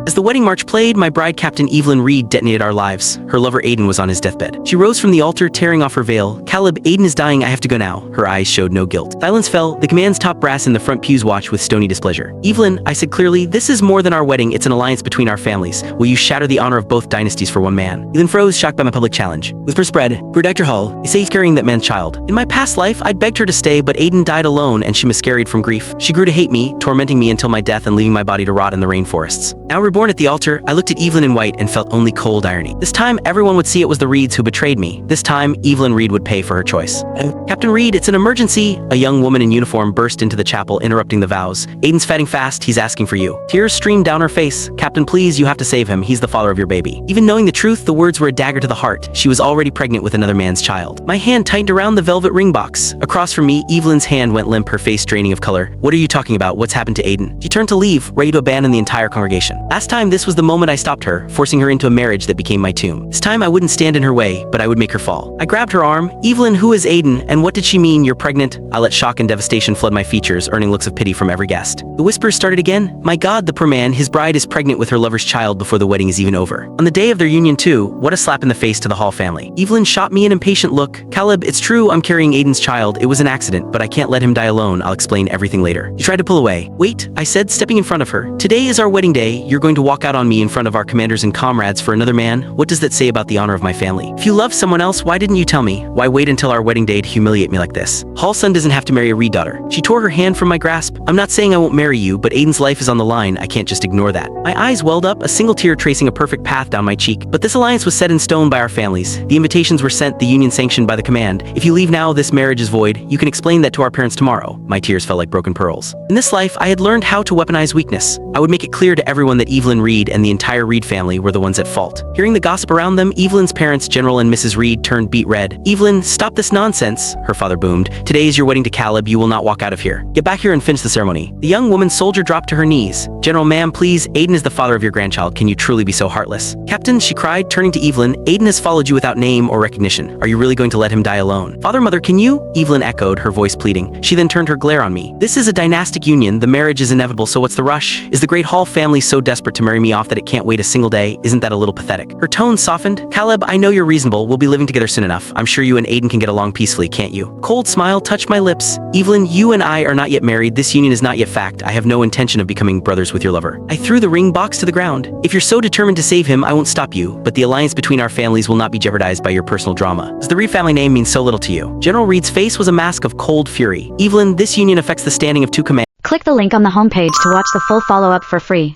As the wedding march played, my bride Captain Evelyn Reed detonated our lives. Her lover Aiden was on his deathbed. She rose from the altar, tearing off her veil. "Caleb, Aiden is dying, I have to go now." Her eyes showed no guilt. Silence fell. The command's top brass in the front pews watched with stony displeasure. "Evelyn," I said clearly, "this is more than our wedding, it's an alliance between our families. Will you shatter the honor of both dynasties for one man?" Evelyn froze, shocked by my public challenge. Whispers spread. Dr. Hall, is safe carrying that man's child. In my past life, I'd begged her to stay, but Aiden died alone and she miscarried from grief. She grew to hate me, tormenting me until my death and leaving my body to rot in the rainforests. Now reborn at the altar, I looked at Evelyn in white and felt only cold irony. This time, everyone would see it was the Reeds who betrayed me. This time, Evelyn Reed would pay for her choice. "Captain Reed, it's an emergency!" A young woman in uniform burst into the chapel, interrupting the vows. "Aiden's fatting fast, he's asking for you." Tears streamed down her face. "Captain, please, you have to save him. He's the father of your baby." Even knowing the truth, the words were a dagger to the heart. She was already pregnant with another man's child. My hand tightened around the velvet ring box. Across from me, Evelyn's hand went limp, her face draining of color. "What are you talking about? What's happened to Aiden?" She turned to leave, ready to abandon the entire congregation. Last time, this was the moment I stopped her, forcing her into a marriage that became my tomb. This time I wouldn't stand in her way, but I would make her fall. I grabbed her arm. "Evelyn, who is Aiden, and what did she mean? You're pregnant?" I let shock and devastation flood my features, earning looks of pity from every guest. The whispers started again. "My God, the poor man, his bride is pregnant with her lover's child before the wedding is even over. On the day of their union too, what a slap in the face to the Hall family." Evelyn shot me an impatient look. "Caleb, it's true I'm carrying Aiden's child. It was an accident, but I can't let him die alone. I'll explain everything later." She tried to pull away. "Wait," I said, stepping in front of her. "Today is our wedding day. You're going to walk out on me in front of our commanders and comrades for another man? What does that say about the honor of my family? If you love someone else, why didn't you tell me? Why wait until our wedding day to humiliate me like this? Hall's son doesn't have to marry a Reed daughter." She tore her hand from my grasp. "I'm not saying I won't marry you, but Aiden's life is on the line. I can't just ignore that." My eyes welled up, a single tear tracing a perfect path down my cheek. "But this alliance was set in stone by our families. The invitations were sent, the union sanctioned by the command. If you leave now, this marriage is void. You can explain that to our parents tomorrow." My tears fell like broken pearls. In this life, I had learned how to weaponize weakness. I would make it clear to everyone that Evelyn Reed and the entire Reed family were the ones at fault. Hearing the gossip around them, Evelyn's parents, General and Mrs. Reed, turned beet red. "Evelyn, stop this nonsense," her father boomed. "Today is your wedding to Caleb. You will not walk out of here. Get back here and finish the ceremony." The young woman soldier dropped to her knees. "General, ma'am, please, Aiden is the father of your grandchild. Can you truly be so heartless?" "Captain," she cried, turning to Evelyn, "Aiden has followed you without name or recognition. Are you really going to let him die alone?" "Father, mother, can you?" Evelyn echoed, her voice pleading. She then turned her glare on me. "This is a dynastic union. The marriage is inevitable, so what's the rush? Is the great Hall family so desperate to marry me off that it can't wait a single day? Isn't that a little pathetic?" Her tone softened. "Caleb, I know you're reasonable. We'll be living together soon enough. I'm sure you and Aiden can get along peacefully, can't you?" Cold smile touched my lips. "Evelyn, you and I are not yet married. This union is not yet fact. I have no intention of becoming brothers with your lover." I threw the ring box to the ground. "If you're so determined to save him, I won't stop you, but the alliance between our families will not be jeopardized by your personal drama. Does the Reed family name mean so little to you?" General Reed's face was a mask of cold fury. "Evelyn, this union affects the standing of two commanders." Click the link on the homepage to watch the full follow-up for free.